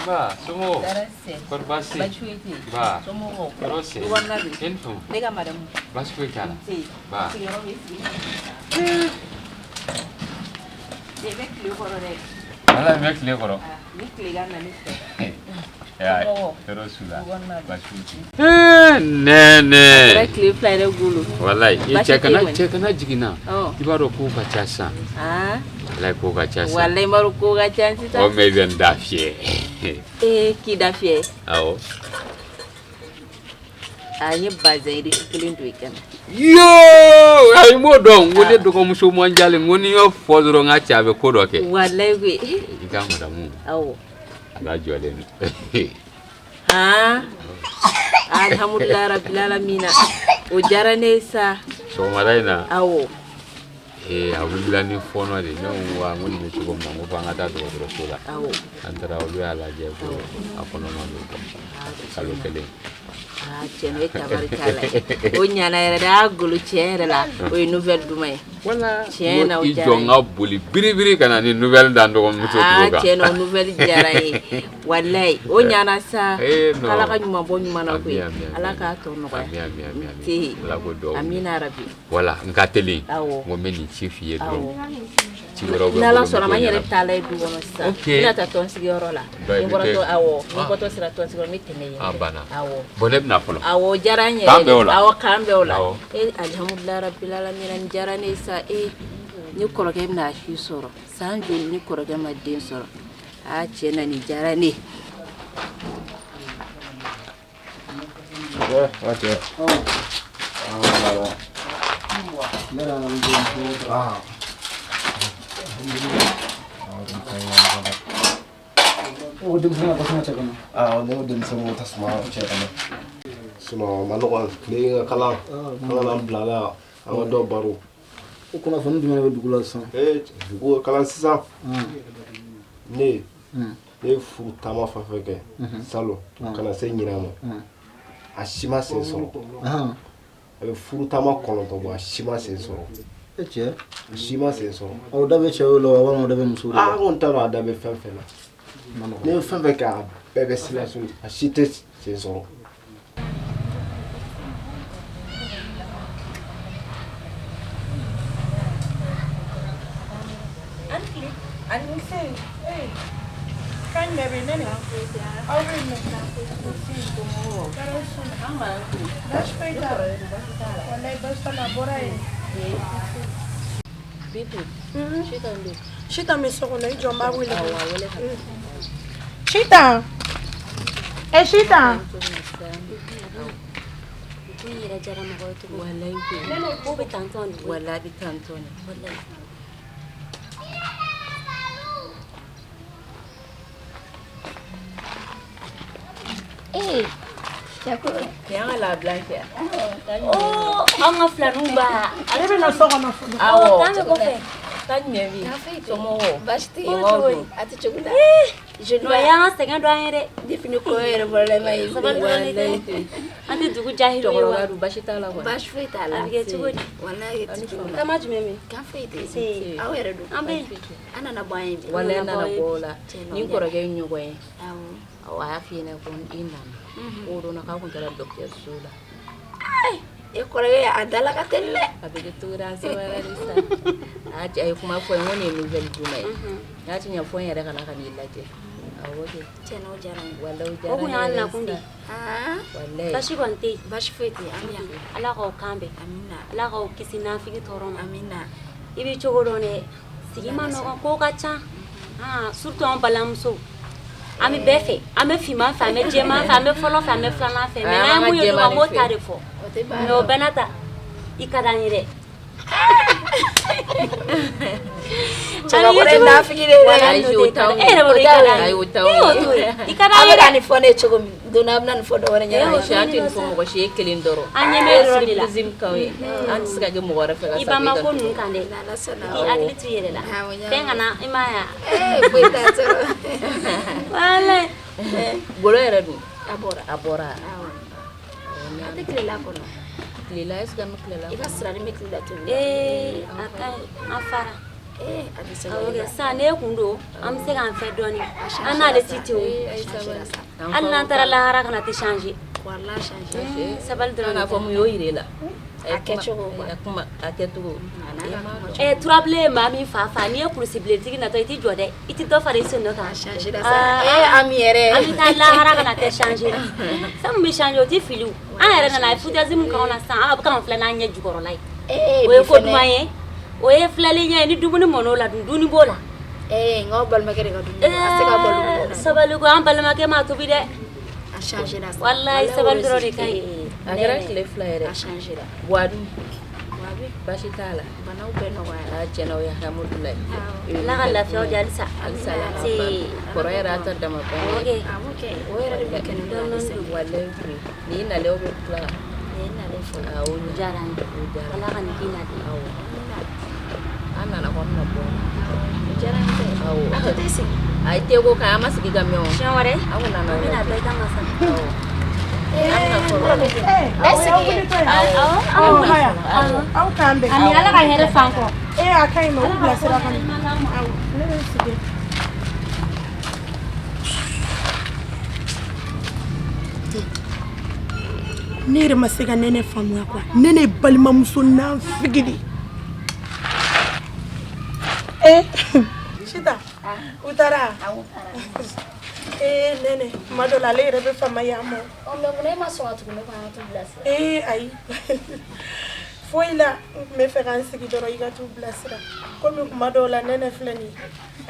Ba, sumo. Korbasi. Ba. Rossi. Info. Basi kwa kana. Ba. Ala mek le koro. Ya, Rosula. Nene. Rekli flare gulu. Wallahi, chekana jigina. Ibaro ko ka chasa. Wallahi ko ka chasa. Wallahi maru ko ka chasa. O me bien dafie. Ki dafie. Awo. Aye bazai di kilin do weekend. Yo, ay mo don, ngode do ko muso mo njale ngoni yo fodro nga chabe ko do ke. Wallahi we. Ika madamu. Awo. Ala jole ni. Alhamdulillah rabbil alamin. O jarane sa. So maraina. Awo. Awula ni fono de no wa ngoni ni chugo mo fanga ta do sola. Awo. Antara olu ala je ko akono no ko. Salo kele. Tiens, tabarikala. O nyana era da gulu tiens la. O nouvelle dumay. Wala. Tiens na o jara. Ijonga buli biri kana ni nouvelle dando ko muso ko. Tiens no nouvelle jara yi. Wallahi o nyana sa. Kala ka nyuma bo nyuma na ko. Ala ka to no ko. Ti. La go do. Amina rabbi. Wala nkateli. Mo meni chief ye do. Nala sona manyere tala du wono sa. Ina ta ton sigoro la. Ngoro to awo. Ngoro to sira ton sigoro mitene. Abana. Awo. Boneb na folo. Awo jaranye. Awo kambe ola. Alhamdulillah rabbil alamin jarane sa ni koroge na shi soro. Sanjo ni koroge ma din soro. Chena ni jarane. Okay. Udin sana pasna chakana. Udin sama tasma chakana. Sino maloko kle kala blala do baro. Ukuna fonu dumene dugula san. Dugu kala sisa. Ne fu tama fafeke. Salo kana se nyina mo. Ashima senso. Fu tama kono to bo ashima senso. Eche. Ashima senso. O dabe chawlo awan o dabe musuri. On tara dabe fefela. Ne fefeka bebe sila sun ashite senso. Kan baby nene. Chita me sokona ijo mawile. Chita. Chita. Wallahi bitantoni. Yang la blanche. Oh, anga flanuba. Alebe na sokona. Awo. Kame kofe. Tanya vi. Somo. Basti. Ati chukula. Je dois ya senga doire. Difini ko ere bolle mai. Wallahi. Andi dugu jahilo Tokoro wa. garu bashita la wa. Bash fita la. Abige chukudi. Wallahi. Kama jumeme. Kafe si. Awere du. Ambe. Ana na bwaye. Wala na bola. Ni koroge nyugo e. Awo afine ko inam. Odo na ka ko tara docteur Sula. E koroge adala ka telle. Abige tura se wala lisa. Aji ay kuma fo ngone nouvelle dumay. Yati nya fo yere kana kan ilaje. Awoge. Tena ujara. Wala ujara. Oku yana kundi. Wallahi. Bashi konti. Bashi feti Amina. Ala ko kambe. Amina. Ala ko kisina figi torom. Amina. Ibi chogodone sigima no ko kacha. Surtout en balamso. Ami befe, ami fima fa, ami jema fa, ami folo fa, ami flana fa. Mais na mu yo mo tare fo. No benata. Ikadanire. Chana gore na fikire wala yutao. Ikada ni fone chogo dunabna ni fodo wala nyama shanti ni fomo ko she kelindoro. Anyeme rodila. Zim kawe. An siga ge mo gore fa. Iba ma ko nun kande. Ki aglitu yele la. Tenga na imaya. Buita to. Wala. Goro era du. Abora. Ate klela kono. Klela es ga mklela. Iba sira ni meklela to. Akai afara. sa ne kundo am se kan fe doni ana le titi o Allah tara la hara kana te changer wallahi changer sabal dron na fo mu yo irela kuma aketugo trouble mami fa ni possibility na to iti jode iti to fare so no ka changer ça ami ta la hara kana te changer sam mi changer ti filu an yere na futazim ka ona sa ab kan fla na nya jugoro lai o ko dumaye o e flali nya ni dumuni mono la duni bola ngobal makere ka duni asika bolu sabalu ko am bal make ma to bi de a changer la wallahi sabal dro de kai agara kle flyer a changer la wadu wabi bashitala bana upendo kwa chena ya hamdulillah la galla fi odi alsa si korera ta dama ko okay oyera de kenu wallahi ni na leo be kla ni na le fo au jaran ala kan kina di ana na kwa mna bo jaran te au atesi ai te go ka ama sigi ga meo shaware au na na mina be ga masa au kambe ani ala ka here fanko akai ma u bless ra kan au ne sige nere masega nene famu kwa nene balima muso na figidi shita utara nene madola le rebe fama yamo o me mune ma so atu me kwa tu bless ai foila me feransi ki doro iga tu bless ra komi madola nene flani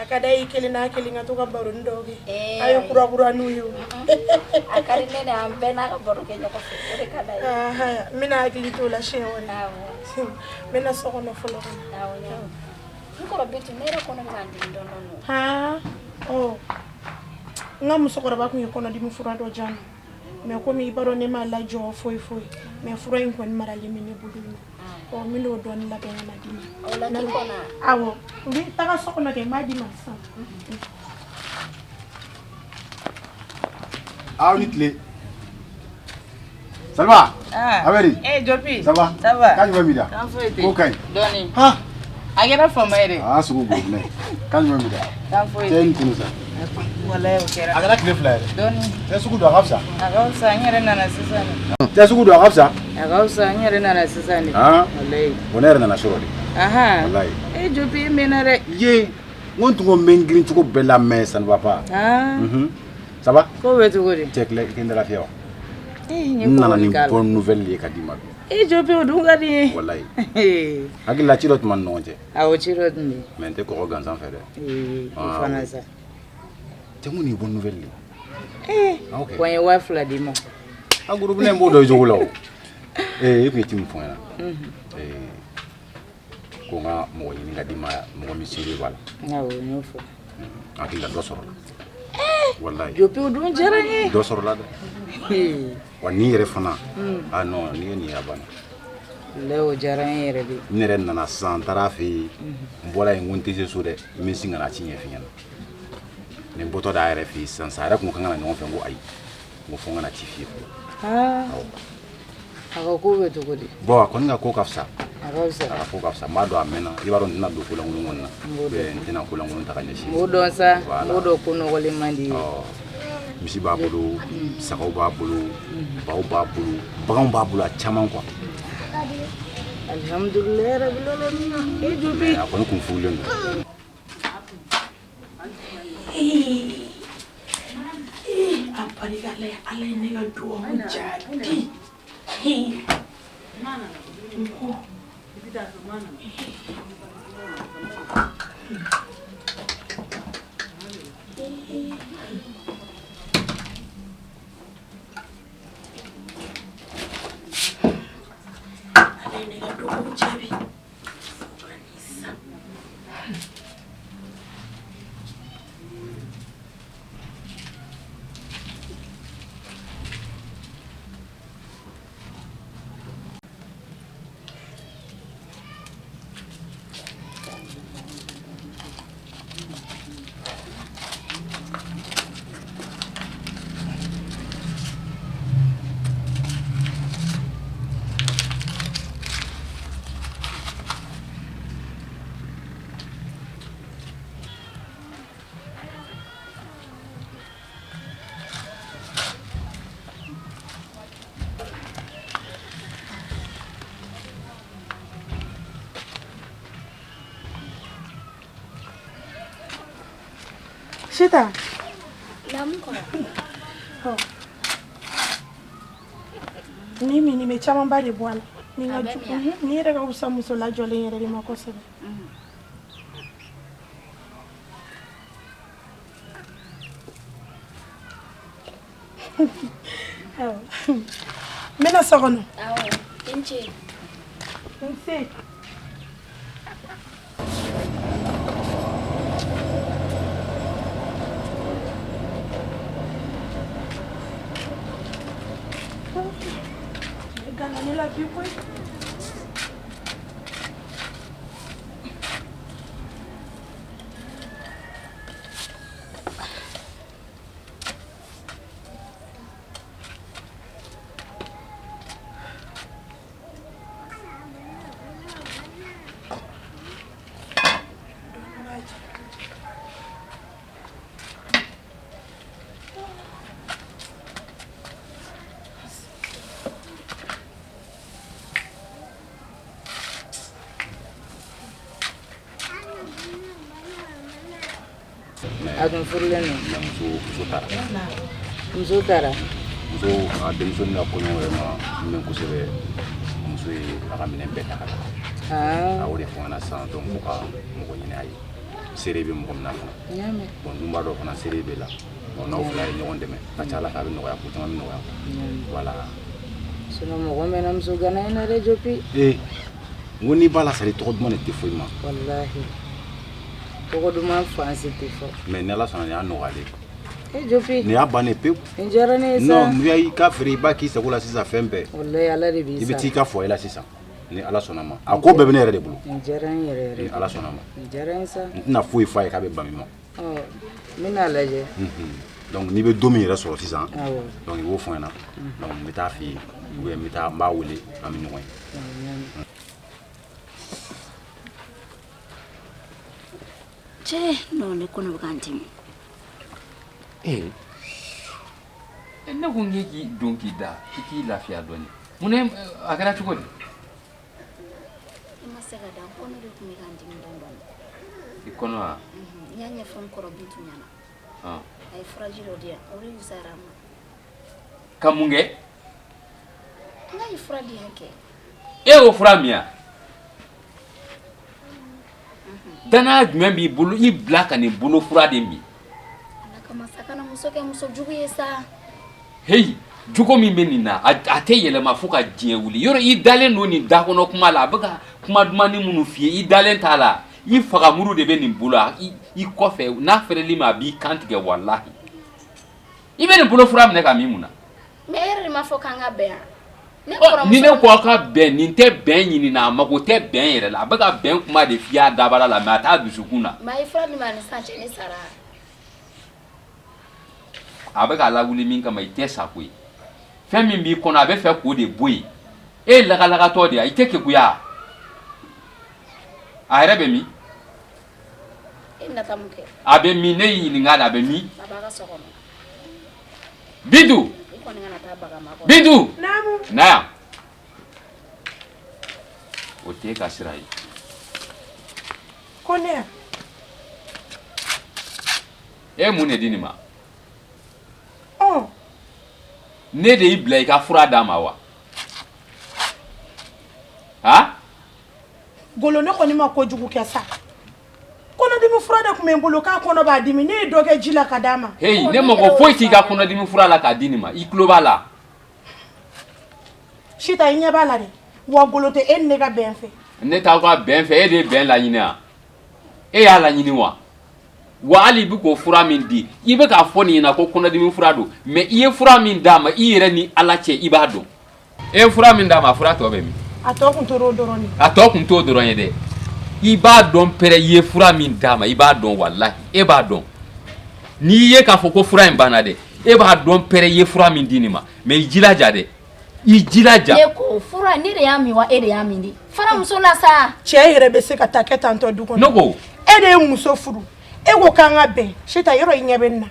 akada ikeli na akeli ngatu ka baro ndoge ayo kura nuyo akari nene ambe na ka baro kenya ko fe kada haya mina akili to la shewori mina soko no folo ko bitu nera kono ngandi ndono ha ngam sokora ba ku kono di mu furado jana me ko mi baro ne ma la jo foi me furo en kon mara le mini budulu o mi no don la ben na dimi o la ki kona awo wi taga sokona ke ma di ma sa Nitle. Salva. Averi. Jopi. Ça va? Ça va. Quand tu vas mida? Okay. Doni. Ha. Agera famere. Sugu go ne. Quand tu vas mida? Kanfoite. Ten kunusa. Wallahi okera. Agara kile flyer. Doni. Te sugu do agafsa. Agausa nyere nana sisani. Te sugu do agafsa. Agausa nyere nana sisani. Wallahi. Bonere nana shorodi. Aha. Wallahi. Jopi menare. Ye. Ngontu ngo mengrin tuko bella mais ça ne va pas. Ça va? Ko wetu gori. Check le kende la fiao. Nana ni bonne nouvelle ye kadima. Jopi odungari. Wallahi. Agi la chirot man nonje. Awo chirot ni. Mente ko gansan fere. Fana sa. Temu ni bonne nouvelle. Okay. Kwenye wafla dimo. Aguru bune mbodo jogulo. Yuko timu fona. Ko nga mo yini ngadima mo misiri wala. Awo nyofo. Akila dosoro. Wallahi. Jopi odun jarani. Dosoro la. Wani yere fana. Non, ni abana. Leo jarani yere bi. Nere nana santara fi mbola ngunti se sude misinga na chinye finyana. Ne mboto da yere fi sansara ko kanga na nyonfe ngo ai. Ngo fonga na tifi. Akakuwe tukudi. Bo akoninga ko kafsa. Akausa. Ko kafsa mado amena ibaro ndina do kula ngulungona. Be ndina kula ngulun takanyeshi. Mudonsa, mudo kuno wole mandi. Misi b'a bolo, sagaw b'a bolo, baw b'a bolo, baganw b'a bolo a caman quoi. Alhamdulillah rabbil alamin. Jopi. A kɔni kun fulen don. a barika ala ye ne ka duwawu jaabi Sita. Mimi nimechama mbali bwana. Ninajua ni yeye kabisa musola jole yeye ni makosa. Mena sagono. Awo, inchi. Inchi. Ganane la pipo. Akan furulen muso tara muso a denmisɛnnin na kɔɲɔ yɛrɛ ma min kosɛbɛ muso ye a ka minɛn bɛɛ ta ka taa a o de fɔ ɲɛna sisan donc ko ka mɔgɔ ɲini a ye seere bɛ mɔgɔ min na fana bon dun b'a dɔn fana seere bɛ la bon n'aw fila ye ɲɔgɔn dɛmɛ a ka ca ala fɛ a bɛ nɔgɔya ko caman bɛ nɔgɔya voilà sinon mɔgɔ mɛnna muso gana in na dɛ Jopi n ko n'i b'a la sari tɔgɔ duman de tɛ foyi ma wallahi tɔgɔ duman fansi tɛ fɔ mais ni ala sɔnna nin y'a nɔgɔyalen Jopi nin y'a bannen pewu nin diyara ne ye sa non n'i y'i ka feere i b'a k'i sago la sisan fɛn bɛɛ wallahi ala de b'i sa i bɛ t'i ka foyer la sisan ni ala sɔnna ma a ko bɛɛ bɛ ne yɛrɛ de bolo nin diyara n yɛrɛ yɛrɛ ni ala sɔnna ma nin diyara n sa n tɛna foyi f'a ye k'a bɛ ban min ma n bɛna lajɛ donc n'i bɛ don min yɛrɛ sɔrɔ sisan awɔ donc i b'o fɔ n ɲɛna donc n bɛ taa f'i ye ou bien n b'a wele an bɛ ɲɔgɔn ye Che, no ne kono bukantimi. Ne ko ngi don ki da ki lafiya doni mune agara cogo di Ima sega da kono de kumi kantimi don. Ikono a Nyanya fon koro bitu nyana. Ay fragile dia, ori usarama. Kamunge Ngai fradi yake. O framia dana jumɛn b'i bolo i bila ka nin bolo fura de min Kama sakana musoke muso jugu yesa. Hey, jugo min bɛ nin na a tɛ yɛlɛma fo ka diɲɛ wuli yɔrɔ i dalen don nin da kɔnɔ kuma la a bɛ ka kuma duman minnu f'i ye i dalen t'a la i fagamuru de bɛ nin bolo i kɔfɛ n'a fɛrɛli ma a b'i kan tigɛ wallahi i bɛ nin bolo fura minɛ ka min mun na Mais yɛrɛ de ma fɔ k'an ka bɛn ni ne ko ka bɛn nin tɛ bɛn ɲini na a mago tɛ bɛn yɛrɛ la a bɛ ka bɛn kuma de f'i y'a dabara la mais a t'a dusukun na mais i fura min ma ni san cɛ ne sara a bɛ ka lawuli min kama i tɛ sako ye fɛn min b'i kɔnɔ a bɛ fɛ k'o de bɔ yen e ye lagalagatɔ de ye i tɛ kekuya a yɛrɛ bɛ min e nata mun kɛ a bɛ min ne y'i ɲininka la a bɛ min a b'a ka so kɔnɔ Bintu i kɔni kana taa baga ma kɔnɔ Bintu na yan o t'e ka sira ye ko ne e mun de di nin ma ne de y'i bila i ka fura d'a ma wa ha Golo ne kɔni ma kojugu kɛ sa kɔnɔdimi fura de kun bɛ n bolo k'a kɔnɔ b'a dimi ne ye dɔ kɛ ji la ka d'a ma hey ne mago foyi t'i ka kɔnɔdimi fura la k'a di nin ma i tulo b'a la Sita i ɲɛ b'a la dɛ wa Golo tɛ e ni ne ka bɛn fɛ ne t'aw ka bɛn fɛ e de ye bɛn laɲini wa e y'a laɲini wa hali i bɛ k'o fura min di i bɛ k'a fɔ nin ɲɛna ko kɔnɔdimi fura don mais i ye fura min d'a ma i yɛrɛ ni Ala cɛ i b'a dɔn e ye fura min d'a ma fura tɔ bɛ min a tɔ kun t'o dɔrɔn de a tɔ kun t'o dɔrɔn ye dɛ i b'a dɔn pɛrɛ i ye fura min d'a ma i b'a dɔn wallahi e b'a dɔn n'i ye k'a fɔ ko fura in banna dɛ e b'a dɔn pɛrɛ i ye fura min di nin ma mais i jilaja dɛ i jilaja e ko fura ne de y'a min wa e de y'a min di fara muso la sa cɛ yɛrɛ bɛ se ka taa kɛ tantɔ du kɔnɔ ne ko e de ye muso furu e ko k'an ka bɛn Sita yɔrɔ i ɲɛ bɛ n na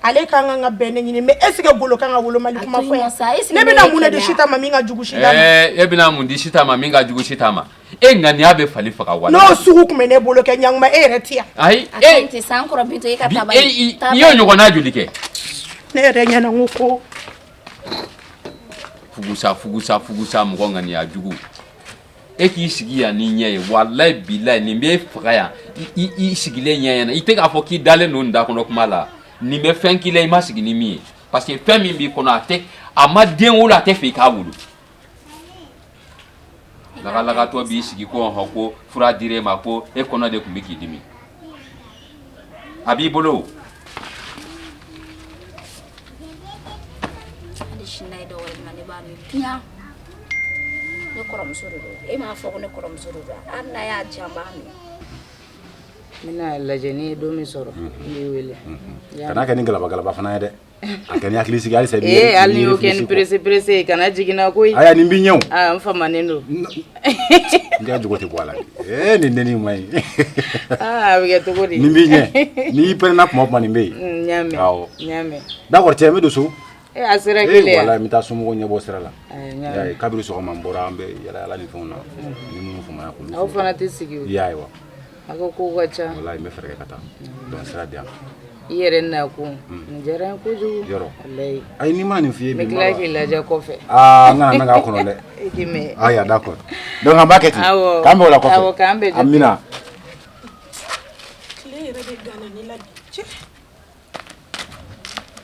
ale k'an ka bɛn ne ɲini mais est ce que Golo kan ka wolomali kuma fɔ yan ne bɛna mun de di Sita ma min ka jugu Sita ma e bɛna mun di Sita ma min ka jugu Sita ma e ŋaniya bɛ fali faga wala n'o sugu tun bɛ ne bolo kɛ ɲankuma e yɛrɛ ti yan ayi tɛ san kɔrɔ Bintu e ka taba i y'o ɲɔgɔnna joli kɛ ne yɛrɛ ɲɛna n ko fugusa mɔgɔ ŋaniya jugu e k'i sigi yan ni ɲɛ ye walayi bilayi nin bɛ faga yan i sigilen ɲɛ ɲɛna i tɛ k'a fɔ k'i dalen don nin da kɔnɔ kuma la nin bɛ fɛn k'i la i ma sigi ni min ye parce que fɛn min b'i kɔnɔ a ma den wolo a tɛ fɛ i k'a wolo lagalakatɔ b'i sigi ko hɔn ko fura dir'e ma ko e kɔnɔ de tun bɛ k'i dimi a b'i bolo hali sini n'a ye dɔ wɛrɛ ma ne b'a min piyan ne kɔrɔmuso de don e m'a fɔ ko ne kɔrɔmuso de don hali n'a y'a jan b'a min n bɛna lajɛ ni ye don min sɔrɔ n b'i wele kana kɛ ni galaba fana ye dɛ a kɛ ni hakili sigi halisa hali ni y'o kɛ ni perese ye kana jiginna koyi aya nin b'i ɲɛ o n famanen don n ka jogo tɛ bɔ a la nin dennin ma ɲi a bɛ kɛ cogo di nin b'i ɲɛ n'i pɛrɛnna tuma o tuma nin bɛ yen n y'a mɛn awɔ n y'a mɛn d'accord cɛ n bɛ don so a sera kelen wala n bɛ taa somɔgɔw ɲɛbɔ sira la n y'a ye kabiri sɔgɔma n bɔra an bɛ yala ni fɛnw na ni minnu famaya k'olu aw fana tɛ sigi o i y'a ye wa a ko kow ka ca walayi n bɛ fɛɛrɛ kɛ ka taa donc sira di yan i yɛrɛ nakun nin diyara n ye kojugu yɔrɔ walayi ayi ni ma nin f'i ye n bɛ tila k'i lajɛ kɔfɛ n kana mɛn k'a kɔnɔ dɛ i tɛ mɛn aya d'accord donc an b'a kɛ ten awɔ k'an bɛ o la kɔfɛ awɔ k'an bɛɛ jɔ amina tile yɛrɛ de gana ne la bi cɛ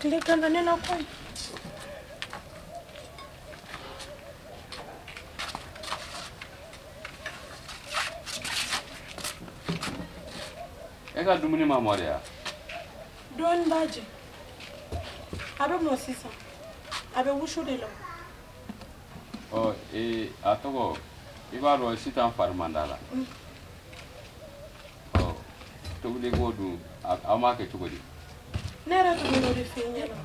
tile gana ne la koyi e ka dumuni ma mɔ de ya dɔɔni b'a jɛ a bɛ mɔ sisan a bɛ wusu de la ɔ a tɔgɔ i b'a dɔn sitan fari man d'a la ɔ tobili ko dun aw m'a kɛ cogo di ne yɛrɛ tun bɛ n'o de f'i ɲɛna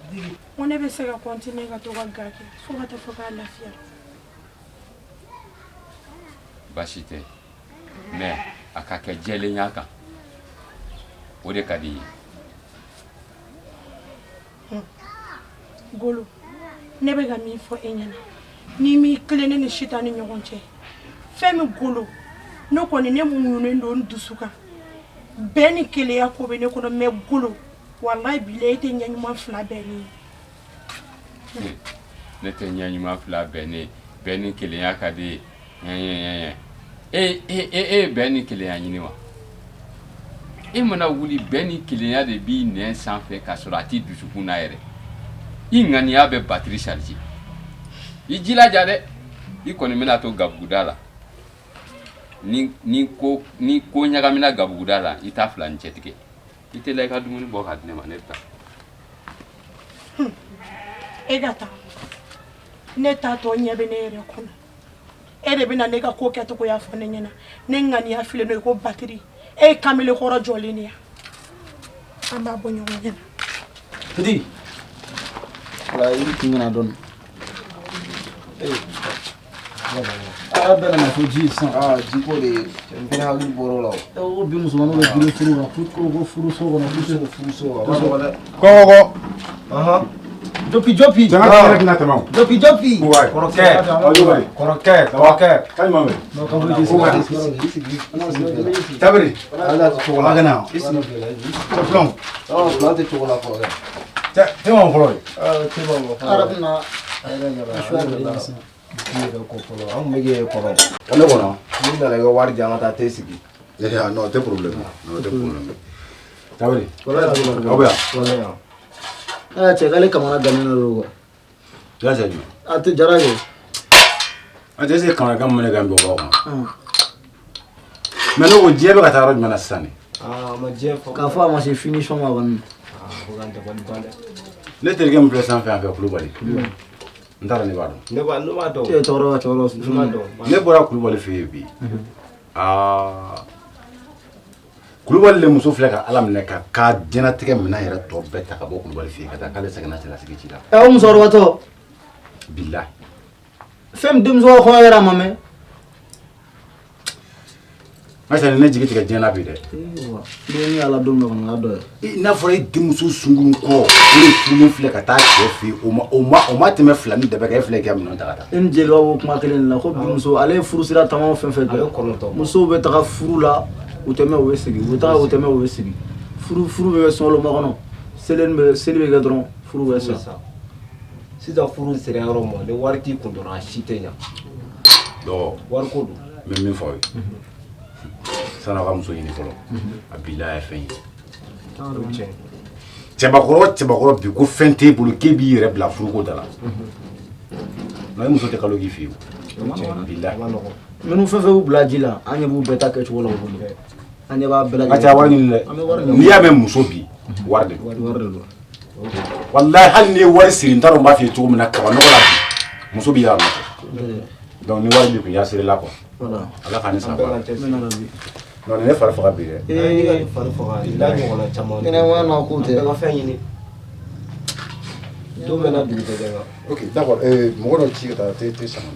ko ne bɛ se ka continuer ka to ka ga kɛ fo ka taa fɔ k'a lafiya baasi tɛ mais a ka kɛ jɛlenya kan o de ka di ye Golo ne bɛ ka min fɔ e ɲɛna n'i m'i tilenni ni sitan ni ɲɔgɔn cɛ fɛn min Golo ne kɔni ne muɲunen don n dusu kan bɛɛ ni kelenya ko bɛ ne kɔnɔ mais Golo walayi bilayi e tɛ ɲɛ ɲuman fila bɛɛ ne ye ne tɛ ɲɛ ɲuman fila bɛɛ ne bɛɛ ni kelenya ka di ye e bɛɛ ni kelenya ɲini wa e mana wuli bɛɛ ni kelenya de b'i nɛn sanfɛ ka sɔrɔ a t'i dusukun na yɛrɛ i ŋaniya bɛ batiri charge i jilaja dɛ i kɔni bɛna to gabuguda la ni ko ɲagamina gabuguda la i t'a fila ni cɛ tigɛ i tɛ la i ka dumuni bɔ ka di ne ma ne bɛ taa e ka taa ne taatɔ ɲɛ bɛ ne yɛrɛ kɔnɔ e de bɛna ne ka ko kɛcogoya fɔ ne ɲɛna ne ŋaniya filɛ n'o ye ko batiri e ye kamele kɔrɔ jɔlen de yan an b'a bɔ ɲɔgɔn ɲɛna Petit. Voilà, il est na donne. Ah ben na fo ji san. Ah, jiko de mpena hakili bɔr'o la o. O bi musomanninw bɛ girin furu la, ko furuso kɔnɔ, furuso wa. kɔgɔ Aha. Jopi jopi. jama ka yɛrɛ kina tɛmɛ o Jopi jopi. kɔrɔkɛ kɔrɔkɛ dɔgɔkɛ kalima bɛ No ka bɔ ji. tabiri Ala tɛ cogo la. ala kana filɔn Plan tɛ cogo la fɔlɔ dɛ. tɛmɛ fɔlɔ ye Tɛ ma mɔ fɔlɔ. Arabu na. An kun bɛ kɛ kɔrɔ. Ne kɔnɔ. N'i nana i ka wari di an ka taa te sigi. non tɛ problème non tɛ problème tabiri Aw bɛ yan Cɛ k'ale kamana gannen don quoi. y'a sɛ ju A tɛ jara kɛ. a tɛ se kamana kan mun ne kan bɛ o kan mais ne ko diɲɛ bɛ ka taa yɔrɔ jumɛn na sisan ni Ah, ma diɲɛ fɔ. K'a fɔ a ma se finition ma kɔni. Ko k'an dabali ban dɛ. ne terikɛ min filɛ sanfɛ yan fɛ kulubali n t'a dɔn ne b'a dɔn Ne b'a dɔn. Cɛ cɛkɔrɔba Ne b'a dɔn. ne bɔra kulubali fɛ yen bi kulubali le muso filɛ ka ala minɛ ka diɲɛlatigɛ minɛn yɛrɛ tɔ bɛɛ ta ka bɔ kulubali fɛ yen ka taa k'ale sɛgɛnna cɛlasigi ci la O musokɔrɔba tɔ. bilahi Fɛn min denmuso ka kɔɲɔ kɛra a ma mɛn. masa ne jigi tigɛ diɲɛ na bi dɛ ni ala don dɔ kɔnɔ dɔ n'a fɔra e denmuso sungun kɔ o de furulen filɛ ka taa cɛ fɛ yen o ma tɛmɛ fila ni dɛbɛ kɛ e filɛ kɛ minɛn ta ka taa e ni jeliba b'o kuma kelen la ko muso ale ye furu sira taama fɛn fɛn kɛ musow bɛ taga furu la u tɛmɛ u bɛ segin u taga u tɛmɛ u bɛ segin furu bɛ kɛ sunkalo makɔnɔ seli bɛ kɛ dɔrɔn furu bɛ sa sisan furu sera yɔrɔ ma ni wari t'i kun dɔrɔn a si tɛ ɲa wari ko don n bɛ min fɔ aw ye san'aw ka muso ɲini fɔlɔ a bila ye fɛn ye cɛbakɔrɔ bi ko fɛn t'e bolo k'e b'i yɛrɛ bila furuko da la nka e muso tɛ kalo k'i fɛ yen bila minnu fɛn fɛn b'u bila ji la an ɲɛ b'u bɛɛ ta kɛcogo la u bolo an ɲɛ b'a bɛɛ lajɛlen a ca wari ɲini dɛ n'i y'a mɛn muso bi wari de don walahi hali n'i ye wari siri n t'a dɔn n b'a f'i ye cogo min na kaba nɔgɔ la bi muso b'i y'a nɔfɛ donc ni wari b'i kun i y'a seri la quoi ala k'an ni saba non ne fari faga bi dɛ fari faga i la ɲɔgɔnna caman ɲɛnɛmaya n'a ko tɛ bɛɛ ka fɛn ɲini don bɛ na dugu tɛ kɛ nka ok d'accord mɔgɔ dɔ ci ka taa te sama